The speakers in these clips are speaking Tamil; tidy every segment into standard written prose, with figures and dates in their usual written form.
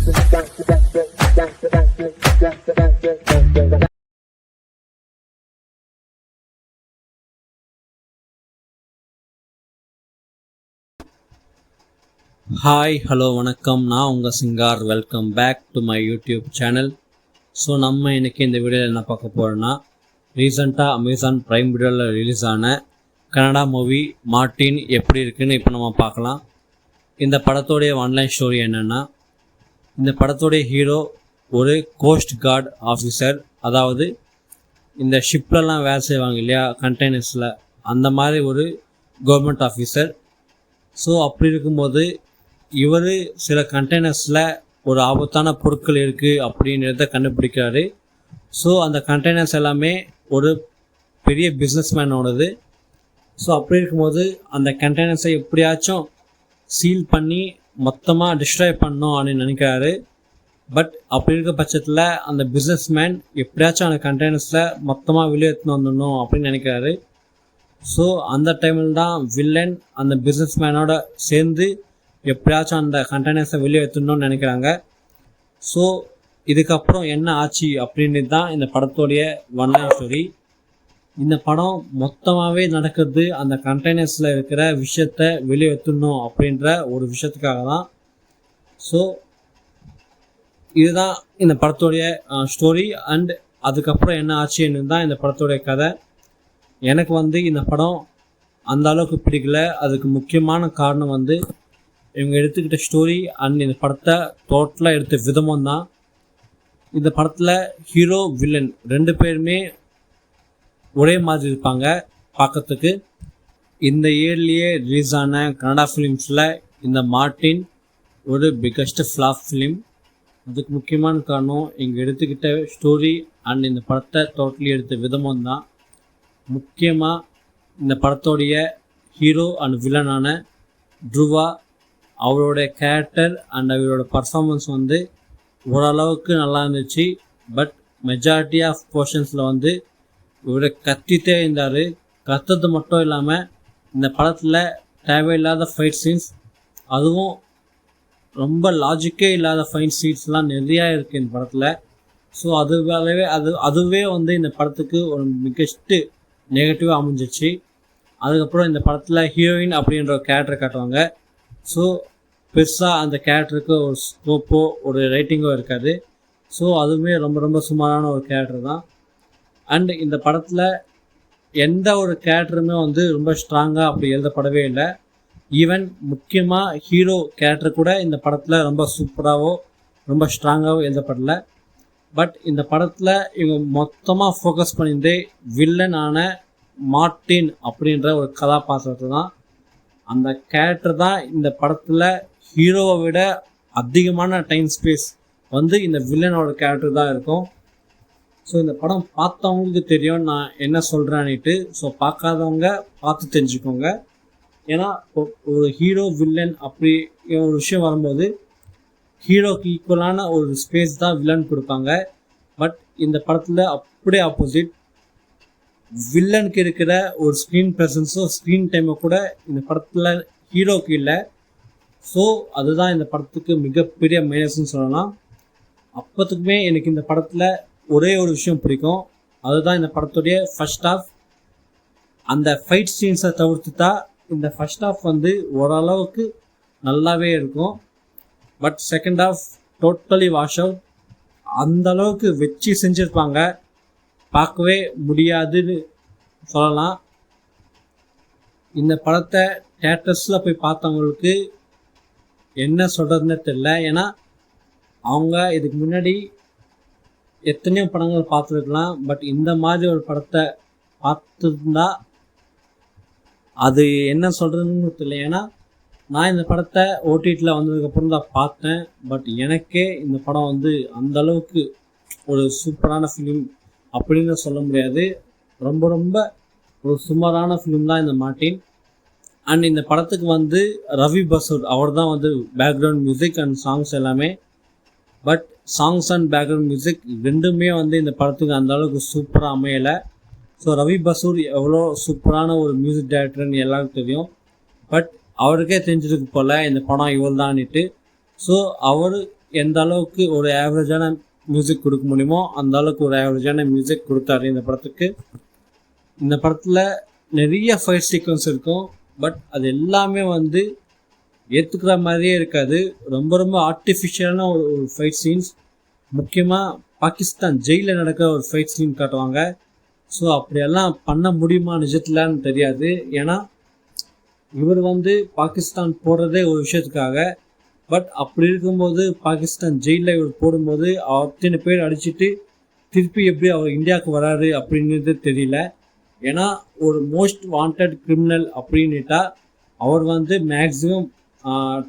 ஹாய் ஹலோ வணக்கம், நான் உங்கள் Singar. Welcome back to my YouTube channel. So நம்ம இன்றைக்கி இந்த வீடியோவில் என்ன பார்க்க போகிறோன்னா, ரீசெண்டாக அமேசான் ப்ரைம் வீடியோவில் ரிலீஸ் ஆன கனடா மூவி மார்ட்டின் எப்படி இருக்குன்னு இப்போ நம்ம பார்க்கலாம். இந்த படத்தோடைய ஆன்லைன் ஸ்டோரி என்னென்னா, இந்த படத்தோடைய ஹீரோ ஒரு கோஸ்ட் கார்டு ஆஃபீஸர். அதாவது இந்த ஷிப்லலாம் வேலை செய்வாங்க இல்லையா, கண்டெய்னர்ஸில், அந்த மாதிரி ஒரு கவர்மெண்ட் ஆஃபீஸர். ஸோ அப்படி இருக்கும்போது இவர் சில கண்டெய்னர்ஸில் ஒரு ஆபத்தான பொருட்கள் இருக்குது அப்படின்றத கண்டுபிடிக்கிறாரு. ஸோ அந்த கண்டெய்னர்ஸ் எல்லாமே ஒரு பெரிய பிஸ்னஸ்மேனோடது. ஸோ அப்படி இருக்கும்போது அந்த கண்டெய்னர்ஸை எப்படியாச்சும் சீல் பண்ணி மொத்தமாக டிஸ்ட்ராய் பண்ணணும் அப்படின்னு நினைக்கிறாரு. பட் அப்படி இருக்க பட்சத்தில் அந்த பிஸ்னஸ்மேன் எப்படியாச்சும் அந்த கண்டெய்னர்ஸில் மொத்தமாக வெளியே எடுத்துன்னு வந்துடணும் அப்படின்னு நினைக்கிறாரு. ஸோ அந்த டைமில் தான் வில்லன் அந்த பிஸ்னஸ்மேனோட சேர்ந்து எப்படியாச்சும் அந்த கண்டெய்னர்ஸை வெளியே எடுத்துடணும்னு நினைக்கிறாங்க. ஸோ இதுக்கப்புறம் என்ன ஆச்சு அப்படின்றது தான் இந்த படத்தோடைய ஒன்லைன் ஸ்டோரி. இந்த படம் மொத்தமாகவே நடக்கிறது அந்த கண்டெய்னர்ஸில் இருக்கிற விஷயத்தை வெளியே எடுத்துடணும் அப்படின்ற ஒரு விஷயத்துக்காக தான். ஸோ இதுதான் இந்த படத்தோடைய ஸ்டோரி. அண்ட் அதுக்கப்புறம் என்ன ஆச்சுன்னு தான் இந்த படத்தோடைய கதை. எனக்கு இந்த படம் அந்த அளவுக்கு பிடிக்கல. அதுக்கு முக்கியமான காரணம் இவங்க எடுத்துக்கிட்ட ஸ்டோரி அண்ட் இந்த படத்தை டோட்டலாக எடுத்த விதமும் தான். இந்த படத்தில் ஹீரோ வில்லன் ரெண்டு பேருமே ஒரே மாதிரி இருப்பாங்க பார்க்கறதுக்கு. இந்த இயர்லேயே ரிலீஸ் ஆன கன்னடா ஃபிலிம்ஸில் இந்த மார்ட்டின் ஒரு பிக்கஸ்ட் ஃப்ளாப் ஃபிலிம். அதுக்கு முக்கியமான காரணம் இங்கே எடுத்துக்கிட்ட ஸ்டோரி அண்ட் இந்த படத்தை டோட்டலி எடுத்த விதமும் தான். முக்கியமாக இந்த படத்தோடைய ஹீரோ அண்ட் வில்லனான த்ருவா, அவரோட கேரக்டர் அண்ட் அவரோட பர்ஃபார்மன்ஸ் ஓரளவுக்கு நல்லா இருந்துச்சு. பட் மெஜாரிட்டி ஆஃப் போர்ஷன்ஸில் இவரை கத்திட்டே இருந்தார். கத்துறது மட்டும் இல்லாமல் இந்த படத்தில் தேவையில்லாத ஃபைட் சீன்ஸ், அதுவும் ரொம்ப லாஜிக்கே இல்லாத ஃபைட் சீன்ஸ்லாம் நிறையா இருக்குது இந்த படத்தில். ஸோ அதுவே இந்த படத்துக்கு ஒரு மிகஸ்ட்டு நெகட்டிவாக அமைஞ்சிச்சு. அதுக்கப்புறம் இந்த படத்தில் ஹீரோயின் அப்படின்ற ஒரு கேரக்டர் காட்டுவாங்க. ஸோ பெருசாக அந்த கேரக்டருக்கு ஒரு ஸ்கோப்போ ஒரு ரைட்டிங்கோ இருக்காது. ஸோ அதுவுமே ரொம்ப ரொம்ப சுமாரான ஒரு கேரக்டர் தான். அண்ட் இந்த படத்தில் எந்த ஒரு கேரக்டருமே ரொம்ப ஸ்ட்ராங்காக அப்படி எழுதப்படவே இல்லை. ஈவன் முக்கியமாக ஹீரோ கேரக்டர் கூட இந்த படத்தில் ரொம்ப சூப்பராகவோ ரொம்ப ஸ்ட்ராங்காகவோ எழுதப்படலை. பட் இந்த படத்தில் இவங்க மொத்தமாக ஃபோக்கஸ் பண்ணியிருந்தே வில்லனான மார்ட்டின் அப்படின்ற ஒரு கதாபாத்திரத்தை தான். அந்த கேரக்டர் தான் இந்த படத்தில் ஹீரோவை விட அதிகமான டைம் ஸ்பேஸ் இந்த வில்லனோட கேரக்டர் தான் இருக்கும். ஸோ இந்த படம் பார்த்தவங்களுக்கு தெரியும் நான் என்ன சொல்கிறேன்னுட்டு. ஸோ பார்க்காதவங்க பார்த்து தெரிஞ்சுக்கோங்க. ஏன்னா ஒரு ஹீரோ வில்லன் அப்படி ஒரு விஷயம் வரும்போது ஹீரோக்கு ஈக்குவலான ஒரு ஸ்பேஸ் தான் வில்லன் கொடுப்பாங்க. பட் இந்த படத்தில் அப்படியே ஆப்போசிட். வில்லனுக்கு இருக்கிற ஒரு ஸ்க்ரீன் ப்ரெசன்ஸோ ஸ்க்ரீன் டைமோ கூட இந்த படத்தில் ஹீரோக்கு இல்லை. ஸோ அதுதான் இந்த படத்துக்கு மிகப்பெரிய மைனஸ்ன்னு சொல்லலாம். அப்போத்துக்குமே எனக்கு இந்த படத்தில் ஒரே ஒரு விஷயம் பிடிக்கும். அதுதான் இந்த படத்துடைய ஃபர்ஸ்ட் ஹாஃப். அந்த ஃபைட் சீன்ஸை தவிர்த்துட்டா இந்த ஃபர்ஸ்ட் ஹாஃப் ஓரளவுக்கு நல்லாவே இருக்கும். But second half totally wash out. அந்தளவுக்கு வச்சு செஞ்சுருப்பாங்க, பார்க்கவே முடியாதுன்னு சொல்லலாம். இந்த படத்தை தியேட்டர்ஸில் போய் பார்த்தவங்களுக்கு என்ன சொல்கிறதுன்னு தெரியல. ஏன்னா அவங்க இதுக்கு முன்னாடி எத்தனையோ படங்கள் பார்த்துருக்கலாம். பட் இந்த மாதிரி ஒரு படத்தை பார்த்துருந்தா அது என்ன சொல்கிறதுன்னு தெரியல. ஏன்னா நான் இந்த படத்தை ஓடிடியில் வந்ததுக்கப்புறம் தான் பார்த்தேன். பட் எனக்கே இந்த படம் அந்தளவுக்கு ஒரு சூப்பரான ஃபிலிம் அப்படின்னு சொல்ல முடியாது. ரொம்ப ரொம்ப ஒரு சுமாரான ஃபிலிம் தான் இந்த மார்ட்டின். அண்ட் இந்த படத்துக்கு ரவி பசூர் அவர் தான் பேக்ரவுண்ட் மியூசிக் அண்ட் சாங்ஸ் எல்லாமே. But songs and background music ரெண்டுமே இந்த படத்துக்கு அந்த அளவுக்கு சூப்பராக அமையலை. ஸோ ரவி பசூர் எவ்வளோ சூப்பரான ஒரு மியூசிக் டைரக்டர்னு எல்லாருக்கும் தெரியும். பட் அவருக்கே தெரிஞ்சிருக்கு போல் இந்த படம் இவர் தான்ட்டு. ஸோ அவர் எந்த அளவுக்கு ஒரு ஆவரேஜான மியூசிக் கொடுக்க முடியுமோ அந்த அளவுக்கு ஒரு ஆவரேஜான மியூசிக் கொடுத்தாரு இந்த படத்துக்கு. இந்த படத்தில் நிறைய ஃபைட் சீக்வன்ஸ் இருக்கும், பட் அது எல்லாமே வந்து ஏற்றுக்கிற மாதிரியே இருக்காது. ரொம்ப ரொம்ப ஆர்டிஃபிஷியலான ஒரு ஃபைட் சீன்ஸ். முக்கியமாக பாகிஸ்தான் ஜெயிலில் நடக்கிற ஒரு ஃபைட் சீன் காட்டுவாங்க. ஸோ அப்படியெல்லாம் பண்ண முடியுமா நிஜத்துலன்னு தெரியாது. ஏன்னா இவர் வந்து பாகிஸ்தான் போடுறதே ஒரு விஷயத்துக்காக. பட் அப்படி இருக்கும்போது பாகிஸ்தான் ஜெயிலில் இவர் போடும்போது அத்தனை பேர் அடிச்சுட்டு திருப்பி எப்படி அவர் இந்தியாவுக்கு வராரு அப்படின்றது தெரியல. ஏன்னா ஒரு மோஸ்ட் வாண்டட் கிரிமினல் அப்படின்னுட்டா அவர் வந்து மேக்ஸிமம்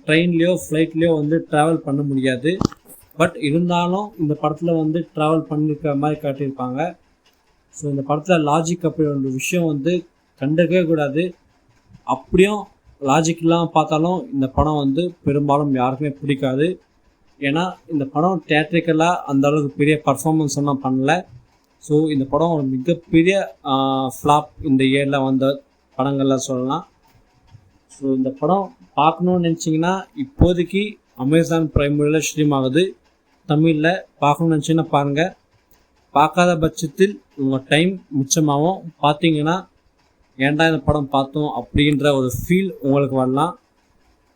ட்ரெயின்லேயோ ஃப்ளைட்லேயோ வந்து ட்ராவல் பண்ண முடியாது. பட் இருந்தாலும் இந்த படத்தில் வந்து ட்ராவல் பண்ணியிருக்கிற மாதிரி காட்டியிருப்பாங்க. ஸோ இந்த படத்தில் லாஜிக் அப்படி ஒரு விஷயம் வந்து கண்டுக்கவே கூடாது. அப்படியும் லாஜிக்லாம் பார்த்தாலும் இந்த படம் வந்து பெரும்பாலும் யாருக்குமே பிடிக்காது. ஏன்னா இந்த படம் தியேட்ரிக்கலாக அந்த அளவுக்கு பெரிய பர்ஃபார்மன்ஸ் ஒன்றும் பண்ணல. ஸோ இந்த படம் ஒரு மிகப்பெரிய ஃப்ளாப் இந்த இயரில் வந்த படங்களில் சொல்லலாம். ஸோ இந்த படம் பார்க்கணுன்னு நினச்சிங்கன்னா இப்போதைக்கு அமேசான் பிரைம் வீடியோவில் ஸ்ட்ரீம் ஆகுது. தமிழில் பார்க்கணுன்னு நினச்சிங்கன்னா பாருங்கள். பார்க்காத பட்சத்தில் உங்கள் டைம் மிச்சமாகவும் பார்த்தீங்கன்னா ஏன்டா இந்த படம் பார்த்தோம் அப்படின்ற ஒரு ஃபீல் உங்களுக்கு வரலாம்.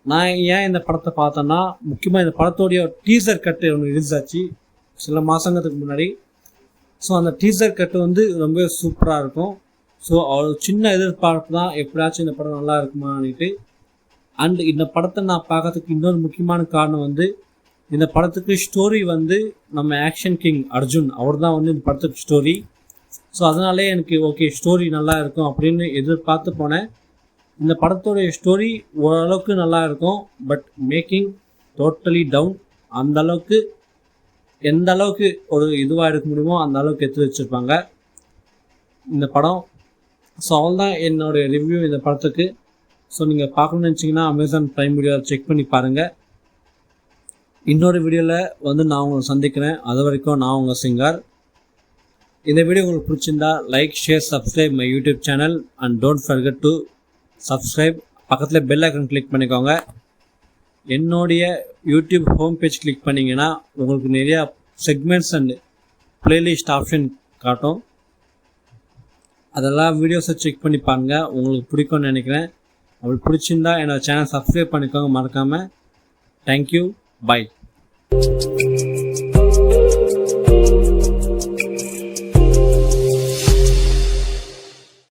நான் ஏன் இந்த படத்தை பார்த்தேன்னா, முக்கியமாக இந்த படத்தோடைய டீசர் கட்டு ஒன்று ரிலீஸ் ஆச்சு சில மாதங்களுக்கு முன்னாடி. ஸோ அந்த டீசர் கட்டு வந்து ரொம்ப சூப்பராக இருக்கும். ஸோ அவ்வளோ சின்ன எதிர்பார்ப்பு தான் எப்படியாச்சும் இந்த படம் நல்லா இருக்குமான்னுட்டு. அண்ட் இந்த படத்தை நான் பார்க்கறதுக்கு இன்னொரு முக்கியமான காரணம் வந்து இந்த படத்துக்கு ஸ்டோரி வந்து நம்ம ஆக்ஷன் கிங் அர்ஜுன் அவர் தான் வந்து இந்த படத்துக்கு ஸ்டோரி. ஸோ அதனாலே எனக்கு ஓகே ஸ்டோரி நல்லா இருக்கும் அப்படின்னு எதிர்பார்த்து போனேன். இந்த படத்தோடைய ஸ்டோரி ஓரளவுக்கு நல்லா இருக்கும், பட் மேக்கிங் டோட்டலி டவுன். அந்த அளவுக்கு எந்த அளவுக்கு ஒரு இதுவாக எடுக்க முடியுமோ அந்த அளவுக்கு எடுத்து வச்சுருப்பாங்க இந்த படம். ஸோ அவ்வளோதான் என்னோடய ரிவ்யூ இந்த படத்துக்கு. ஸோ நீங்கள் பார்க்கணுன்னு நினச்சிங்கன்னா அமேசான் பிரைம் வீடியோ செக் பண்ணி பாருங்கள். இன்னொரு வீடியோவில் வந்து நான் உங்களை சந்திக்கிறேன். அது வரைக்கும் நான் உங்கள் சிங்கார். இந்த வீடியோ உங்களுக்கு பிடிச்சிருந்தா like, share, subscribe my YouTube channel and don't forget to subscribe. பக்கத்தில் பெல் ஐக்கன் கிளிக் பண்ணிக்கோங்க. என்னுடைய யூடியூப் ஹோம் பேஜ் கிளிக் பண்ணிங்கன்னா உங்களுக்கு நிறையா செக்மெண்ட்ஸ் அண்ட் பிளேலிஸ்ட் ஆப்ஷன் காட்டும். அதெல்லாம் வீடியோஸை செக் பண்ணி பாருங்கள், உங்களுக்கு பிடிக்கும்னு நினைக்கிறேன். அப்படி பிடிச்சிருந்தா என்னோடய சேனல் சப்ஸ்கிரைப் பண்ணிக்கோங்க மறக்காமல். Thank you, by.